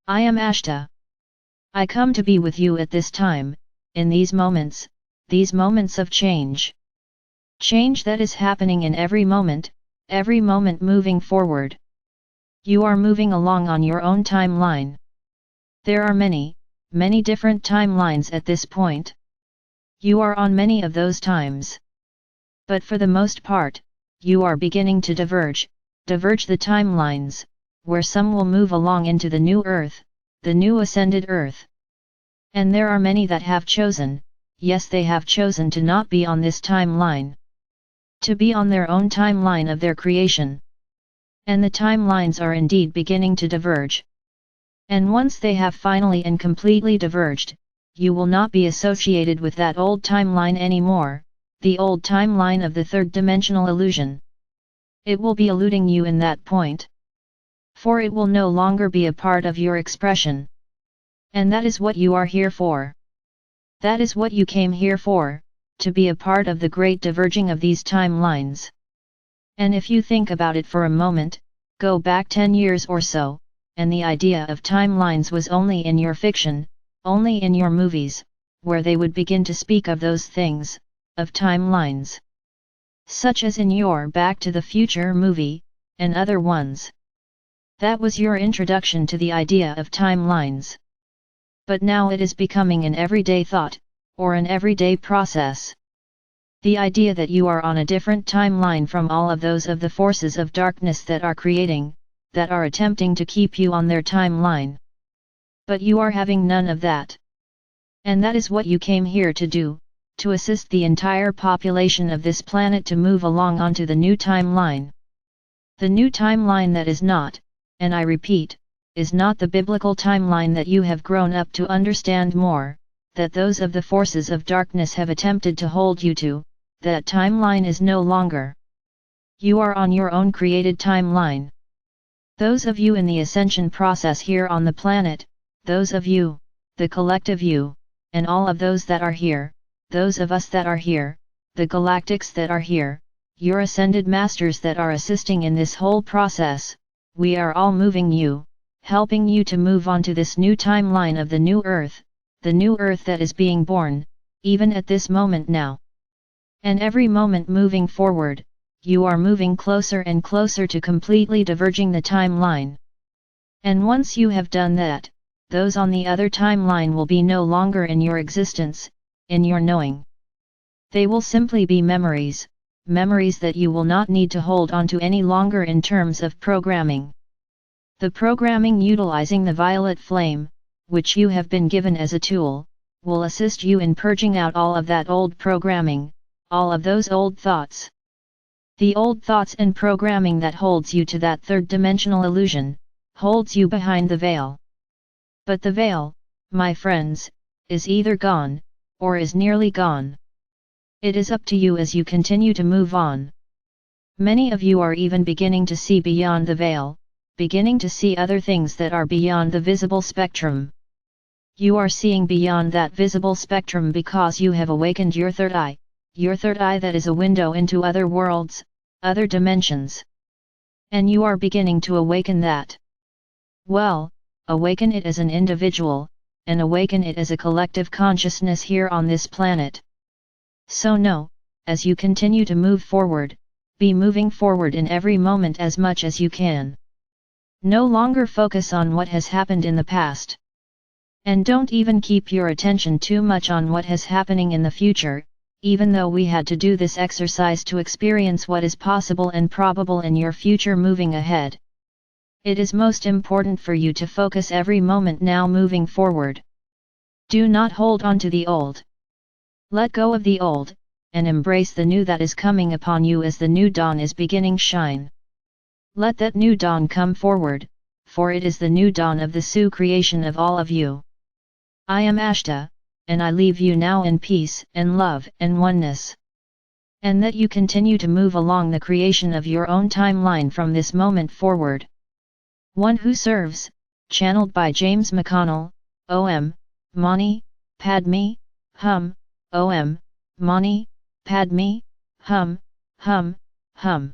I am Ashtar. I come to be with you at this time, in these moments of change. Change that is happening in every moment moving forward. You are moving along on your own timeline. There are many different timelines at this point. You are on many of those times. But for the most part, you are beginning to diverge the timelines, where some will move along into the new earth, the new ascended earth. And there are many that have chosen, yes, they have chosen to not be on this timeline. To be on their own timeline of their creation. And the timelines are indeed beginning to diverge. And once they have finally and completely diverged, you will not be associated with that old timeline anymore, the old timeline of the third-dimensional illusion. It will be eluding you in that point. For it will no longer be a part of your expression. And that is what you are here for. That is what you came here for, to be a part of the great diverging of these timelines. And if you think about it for a moment, go back 10 years or so, and the idea of timelines was only in your fiction, only in your movies, where they would begin to speak of those things, of timelines. Such as in your Back to the Future movie, and other ones. That was your introduction to the idea of timelines. But now it is becoming an everyday thought, or an everyday process. The idea that you are on a different timeline from all of those of the forces of darkness that are creating, that are attempting to keep you on their timeline. But you are having none of that. And that is what you came here to do, to assist the entire population of this planet to move along onto the new timeline. The new timeline that is not, and I repeat, is not the biblical timeline that you have grown up to understand more, that those of the forces of darkness have attempted to hold you to, that timeline is no longer. You are on your own created timeline. Those of you in the ascension process here on the planet, those of you, the collective you, and all of those that are here, those of us that are here, the galactics that are here, your ascended masters that are assisting in this whole process, we are all moving you, helping you to move on to this new timeline of the new earth that is being born, even at this moment now. And every moment moving forward, you are moving closer and closer to completely diverging the timeline. And once you have done that, those on the other timeline will be no longer in your existence, in your knowing. They will simply be memories that you will not need to hold on to any longer in terms of programming. The programming utilizing the violet flame, which you have been given as a tool, will assist you in purging out all of that old programming, all of those old thoughts. The old thoughts and programming that holds you to that third-dimensional illusion, holds you behind the veil. But the veil, my friends, is either gone, or is nearly gone. It is up to you as you continue to move on. Many of you are even beginning to see beyond the veil, beginning to see other things that are beyond the visible spectrum. You are seeing beyond that visible spectrum because you have awakened your third eye that is a window into other worlds, other dimensions. And you are beginning to awaken that. Well, awaken it as an individual, and awaken it as a collective consciousness here on this planet. So know, as you continue to move forward, be moving forward in every moment as much as you can. No longer focus on what has happened in the past. And don't even keep your attention too much on what is happening in the future, even though we had to do this exercise to experience what is possible and probable in your future moving ahead. It is most important for you to focus every moment now moving forward. Do not hold on to the old. Let go of the old, and embrace the new that is coming upon you as the new dawn is beginning shine. Let that new dawn come forward, for it is the new dawn of the Su creation of all of you. I am Ashtar, and I leave you now in peace and love and oneness. And that you continue to move along the creation of your own timeline from this moment forward. One Who Serves, channeled by James McConnell, Om, Mani, Padme, Hum, Om, Mani, Padme, Hum, Hum, Hum.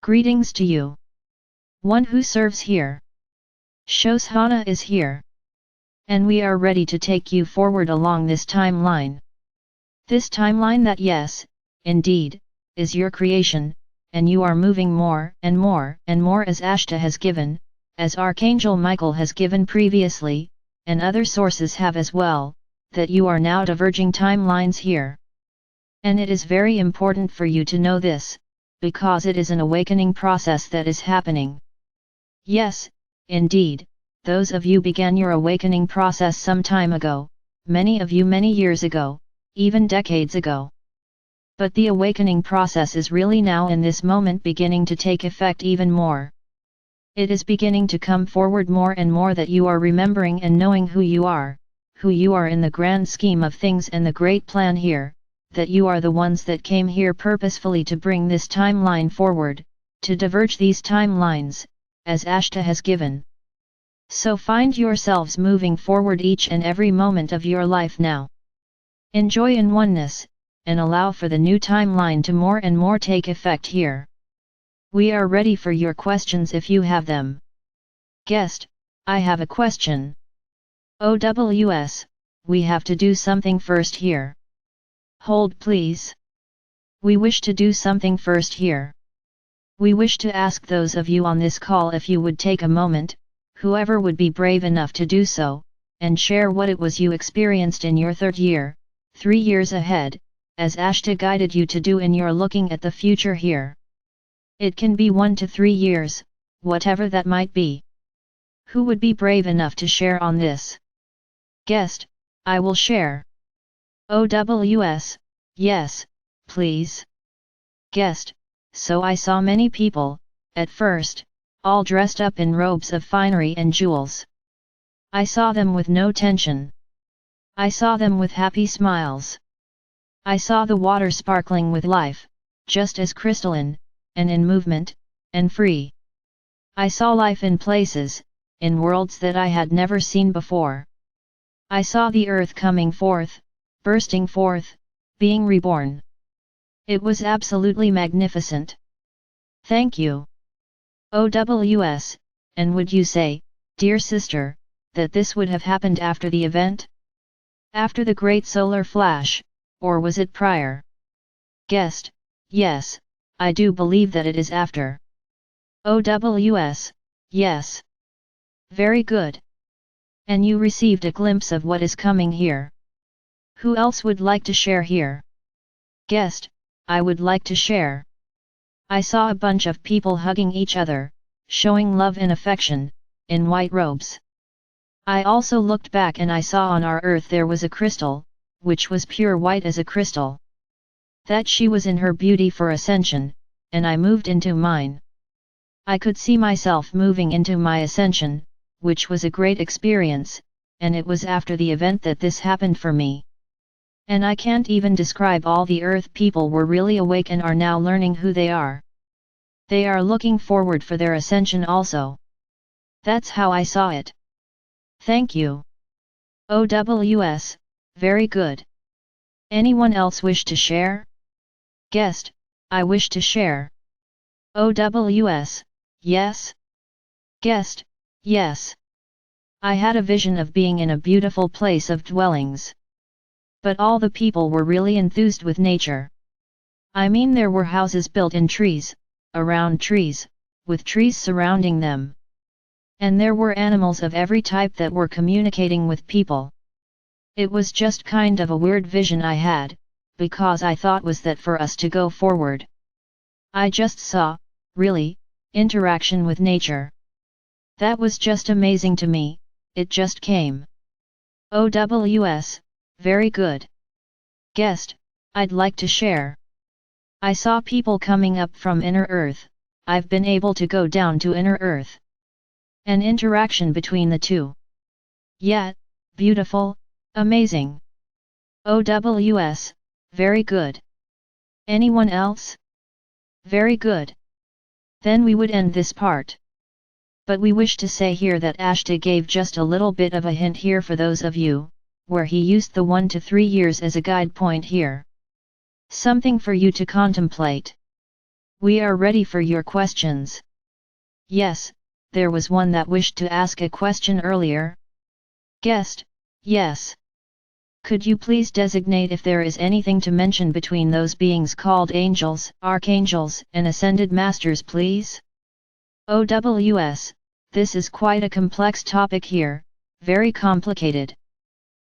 Greetings to you. One Who Serves here. Shoshanna is here. And we are ready to take you forward along this timeline. This timeline that yes, indeed, is your creation, and you are moving more and more and more as Ashtar has given, as Archangel Michael has given previously, and other sources have as well, that you are now diverging timelines here. And it is very important for you to know this, because it is an awakening process that is happening. Yes, indeed, those of you began your awakening process some time ago, many of you many years ago, even decades ago. But the awakening process is really now in this moment beginning to take effect even more. It is beginning to come forward more and more that you are remembering and knowing who you are in the grand scheme of things and the great plan here, that you are the ones that came here purposefully to bring this timeline forward, to diverge these timelines, as Ashtar has given. So find yourselves moving forward each and every moment of your life now. Enjoy in oneness, and allow for the new timeline to more and more take effect here. We are ready for your questions if you have them. Guest, I have a question. OWS, we have to do something first here. Hold please. We wish to do something first here. We wish to ask those of you on this call if you would take a moment, whoever would be brave enough to do so, and share what it was you experienced in your third year, 3 years ahead, as Ashtar guided you to do in your looking at the future here. It can be 1 to 3 years, whatever that might be. Who would be brave enough to share on this? Guest, I will share. OWS, yes, please. Guest, so I saw many people, at first, all dressed up in robes of finery and jewels. I saw them with no tension. I saw them with happy smiles. I saw the water sparkling with life, just as crystalline, and in movement, and free. I saw life in places, in worlds that I had never seen before. I saw the earth coming forth, bursting forth, being reborn. It was absolutely magnificent. Thank you. OWS, and would you say, dear sister, that this would have happened after the event? After the great solar flash, or was it prior? Guest, yes, I do believe that it is after. OWS, yes. Very good. And you received a glimpse of what is coming here. Who else would like to share here? Guest, I would like to share. I saw a bunch of people hugging each other, showing love and affection, in white robes. I also looked back and I saw on our earth there was a crystal, which was pure white as a crystal. That she was in her beauty for ascension, and I moved into mine. I could see myself moving into my ascension, which was a great experience, and it was after the event that this happened for me. And I can't even describe all the earth people were really awake and are now learning who they are. They are looking forward for their ascension also. That's how I saw it. Thank you. OWS, very good. Anyone else wish to share? Guest, I wish to share. OWS, yes? Guest, yes. I had a vision of being in a beautiful place of dwellings. But all the people were really enthused with nature. I mean there were houses built in trees, around trees, with trees surrounding them. And there were animals of every type that were communicating with people. It was just kind of a weird vision I had, because I thought was that for us to go forward. I just saw, really, interaction with nature. That was just amazing to me, it just came. OWS, very good. Guest, I'd like to share. I saw people coming up from inner earth, I've been able to go down to inner earth. An interaction between the two. Yeah, beautiful, amazing. OWS, very good. Anyone else? Very good. Then we would end this part. But we wish to say here that Ashtar gave just a little bit of a hint here for those of you, where he used the 1 to 3 years as a guide point here. Something for you to contemplate. We are ready for your questions. Yes, there was one that wished to ask a question earlier. Guest, yes. Could you please designate if there is anything to mention between those beings called angels, archangels, and ascended masters, please? OWS, this is quite a complex topic here, very complicated.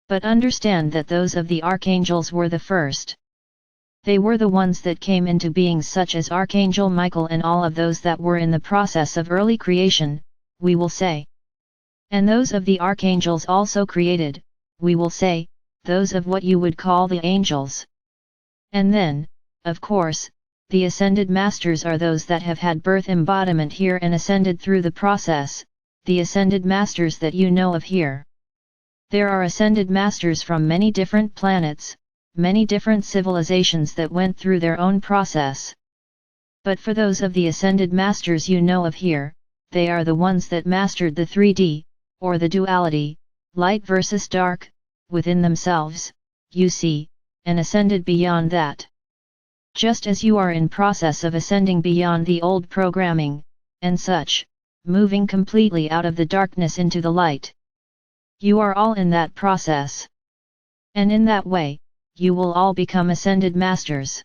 But understand that those of the archangels were the first. They were the ones that came into beings such as Archangel Michael and all of those that were in the process of early creation, we will say. And those of the archangels also created, we will say, those of what you would call the angels. And then, of course, the ascended masters are those that have had birth embodiment here and ascended through the process, the ascended masters that you know of here. There are ascended masters from many different planets, many different civilizations that went through their own process. But for those of the ascended masters you know of here, they are the ones that mastered the 3D, or the duality, light versus dark, within themselves, you see, and ascended beyond that. Just as you are in process of ascending beyond the old programming, and such, moving completely out of the darkness into the light. You are all in that process. And in that way, you will all become ascended masters.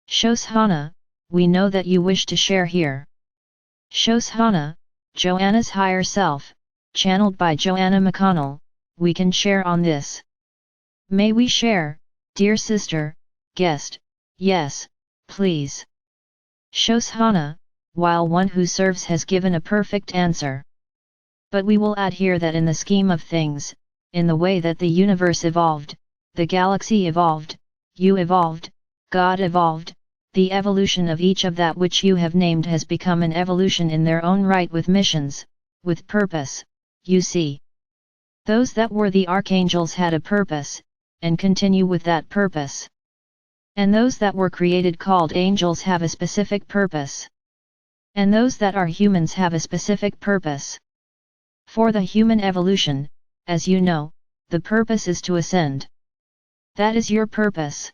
Shoshanna, we know that you wish to share here. Shoshanna, Joanna's higher self, channeled by Joanna McConnell, we can share on this. May we share, dear sister, guest, yes, please. Shoshanna, while one who serves has given a perfect answer. But we will add here that in the scheme of things, in the way that the universe evolved, the galaxy evolved, you evolved, God evolved, the evolution of each of that which you have named has become an evolution in their own right with missions, with purpose, you see. Those that were the archangels had a purpose, and continue with that purpose. And those that were created called angels have a specific purpose. And those that are humans have a specific purpose. For the human evolution, as you know, the purpose is to ascend. That is your purpose.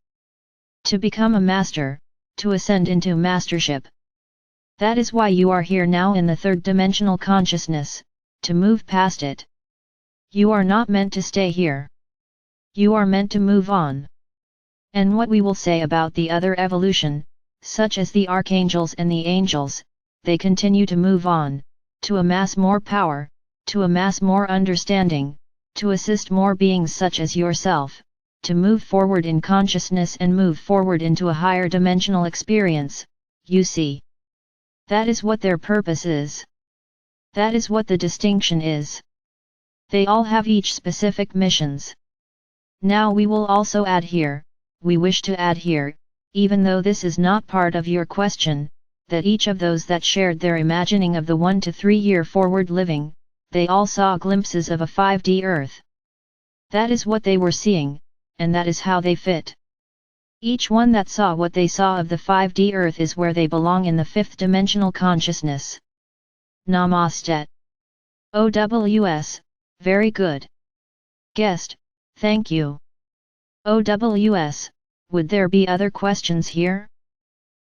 To become a master, to ascend into mastership. That is why you are here now in the third-dimensional consciousness, to move past it. You are not meant to stay here. You are meant to move on. And what we will say about the other evolution, such as the archangels and the angels, they continue to move on, to amass more power, to amass more understanding, to assist more beings such as yourself, to move forward in consciousness and move forward into a higher dimensional experience, you see. That is what their purpose is. That is what the distinction is. They all have each specific missions. Now we will also add here, we wish to add here, even though this is not part of your question, that each of those that shared their imagining of the 1 to 3 year forward living, they all saw glimpses of a 5D Earth. That is what they were seeing, and that is how they fit. Each one that saw what they saw of the 5D Earth is where they belong in the 5th dimensional consciousness. Namaste. OWS, very good. Guest, thank you. OWS, would there be other questions here?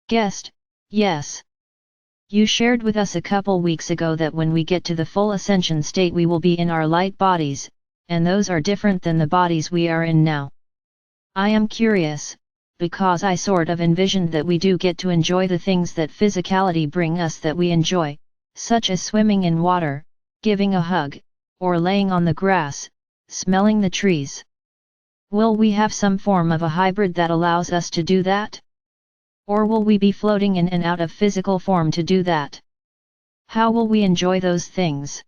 Guest, yes. You shared with us a couple weeks ago that when we get to the full ascension state we will be in our light bodies, and those are different than the bodies we are in now. I am curious, because I sort of envisioned that we do get to enjoy the things that physicality bring us that we enjoy, such as swimming in water, giving a hug, or laying on the grass, smelling the trees. Will we have some form of a hybrid that allows us to do that? Or will we be floating in and out of physical form to do that? How will we enjoy those things?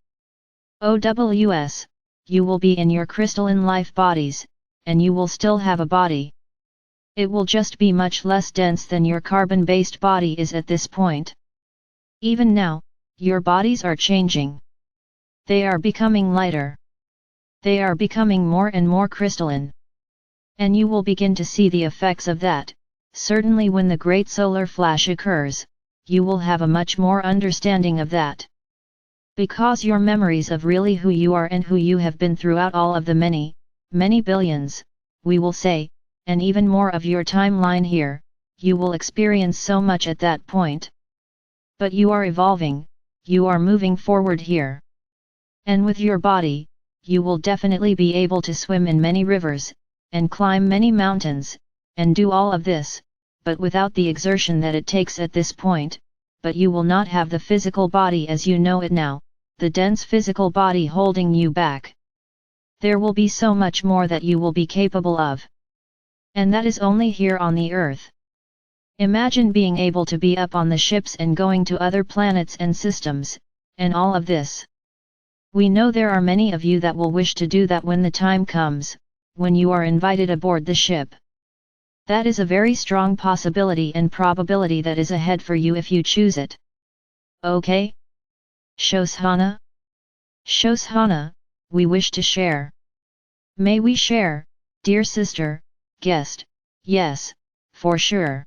OWS, you will be in your crystalline life bodies, and you will still have a body. It will just be much less dense than your carbon-based body is at this point. Even now, your bodies are changing. They are becoming lighter. They are becoming more and more crystalline. And you will begin to see the effects of that. Certainly when the great solar flash occurs, you will have a much more understanding of that. Because your memories of really who you are and who you have been throughout all of the many, many billions, we will say, and even more of your timeline here, you will experience so much at that point. But you are evolving, you are moving forward here. And with your body, you will definitely be able to swim in many rivers, and climb many mountains, and do all of this, but without the exertion that it takes at this point, but you will not have the physical body as you know it now, the dense physical body holding you back. There will be so much more that you will be capable of. And that is only here on the Earth. Imagine being able to be up on the ships and going to other planets and systems, and all of this. We know there are many of you that will wish to do that when the time comes, when you are invited aboard the ship. That is a very strong possibility and probability that is ahead for you if you choose it. Okay? Shoshanna? Shoshanna, we wish to share. May we share, dear sister, guest? Yes, for sure.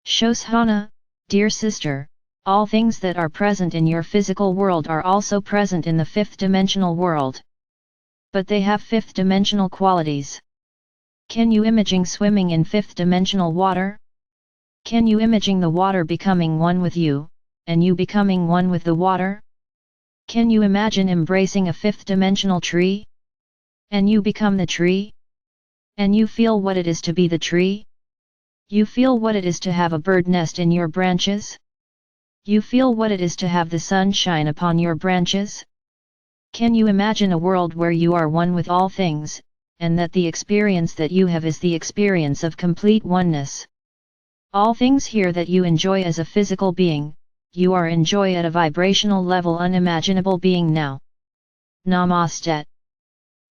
Shoshanna, dear sister, all things that are present in your physical world are also present in the fifth-dimensional world. But they have fifth-dimensional qualities. Can you imagine swimming in fifth-dimensional water? Can you imagine the water becoming one with you, and you becoming one with the water? Can you imagine embracing a fifth-dimensional tree? And you become the tree? And you feel what it is to be the tree? You feel what it is to have a bird nest in your branches? You feel what it is to have the sun shine upon your branches? Can you imagine a world where you are one with all things, and that the experience that you have is the experience of complete oneness? All things here that you enjoy as a physical being, you are enjoy at a vibrational level unimaginable being now. Namaste.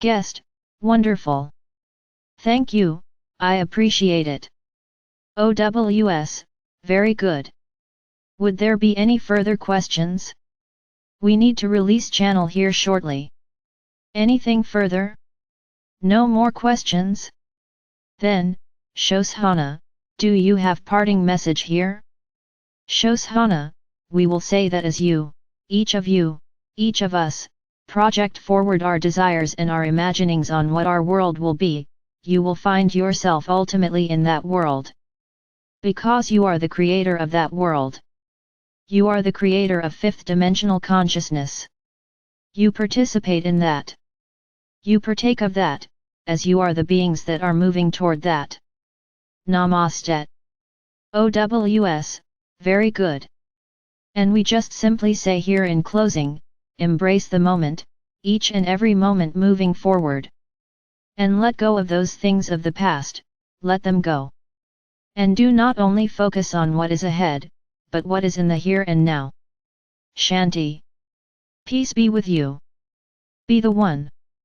Guest, wonderful. Thank you, I appreciate it. OWS, very good. Would there be any further questions? We need to release channel here shortly. Anything further? No more questions? Then, Shoshanna, do you have parting message here? Shoshanna, we will say that as you, each of us, project forward our desires and our imaginings on what our world will be, you will find yourself ultimately in that world. Because you are the creator of that world. You are the creator of fifth-dimensional consciousness. You participate in that. You partake of that, as you are the beings that are moving toward that. Namaste. OWS, very good. And we just simply say here in closing, embrace the moment, each and every moment moving forward. And let go of those things of the past, let them go. And do not only focus on what is ahead, but what is in the here and now. Shanti. Peace be with you. Be the one.